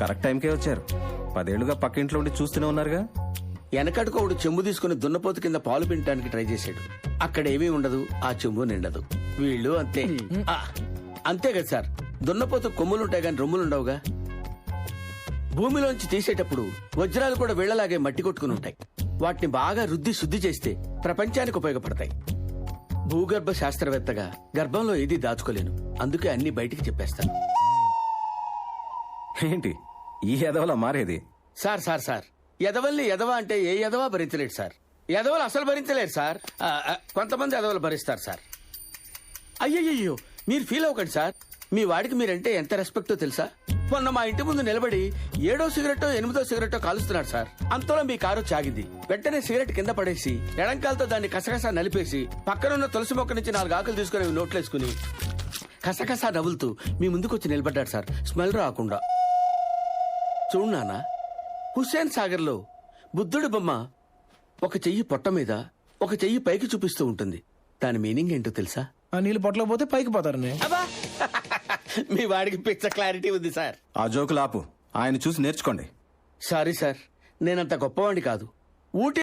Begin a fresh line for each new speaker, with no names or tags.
Correct టైంకే వచ్చారు. 10 ఏళ్లుగా పక్కింట్లో ఉండి చూస్తూనే ఉన్నారుగా.
వెనకడుకోడు చెంబు తీసుకుని దున్నపోతు కింద పాలు పిండటానికి ట్రై చేశాడు. అక్కడ ఏమీ ఉండదు, ఆ చెంబు నిండదు. వీళ్ళు అంతే. అంతే కదా సార్, దున్నపోతు కొమ్ములుంటాయి కానీ రొమ్ములుండవుగా. భూమిలోంచి తీసేటప్పుడు వజ్రాలు కూడా వీళ్లలాగే మట్టి కొట్టుకుని ఉంటాయి. వాటిని బాగా రుద్ది శుద్ధి చేస్తే ప్రపంచానికి ఉపయోగపడతాయి. భూగర్భ శాస్త్రవేత్తగా గర్భంలో ఏదీ దాచుకోలేను, అందుకే అన్ని బయటికి చెప్పేస్తాను.
ఏంటి ఈ ఎదవలా మారేది?
సార్ సార్ సార్, ఎదవల్ని ఎదవ అంటే ఏ ఎదవా భరించలేడు సార్. ఎదవలు అసలు భరించలేరు సార్. కొంతమంది ఎదవలు భరిస్తారు సార్. అయ్యయ్యో, మీరు ఫీల్ అవ్వకండి సార్. మీ వాడికి మీరంటే ఎంత రెస్పెక్టో తెలుసా? మొన్న మా ఇంటి ముందు నిలబడి 7వ సిగరెట్టో 8వ సిగరెట్టో కాలుస్తున్నాడు సార్. అంతలో మీ కారు చాగింది. వెంటనే సిగరెట్ కింద పడేసి ఎడంకాలతో దాన్ని కసకసా నలిపేసి పక్కనున్న తులసి మొక్క నుంచి 4 ఆకులు తీసుకుని నోట్లేసుకుని కసకసా నవ్వులుతూ మీ ముందుకు వచ్చి నిలబడ్డాడు సార్, స్మెల్ రాకుండా. చూడు నాన్న, హుస్సేన్ సాగర్ లో బుద్ధుడి బొమ్మ ఒక చెయ్యి పొట్ట మీద ఒక చెయ్యి పైకి చూపిస్తూ ఉంటుంది. దాని మీనింగ్ ఏంటో తెలుసా?
ఆ నీళ్ళు పొట్టలో పోతే పైకి పోతారని.
అబ్బా, మీ వాడికి పిచ్చ క్లారిటీ ఉంది సార్.
ఆ జోకులు ఆపు, ఆయన చూసి నేర్చుకోండి.
సారీ సార్, నేనంత గొప్పవాడిని కాదు. ఊటీ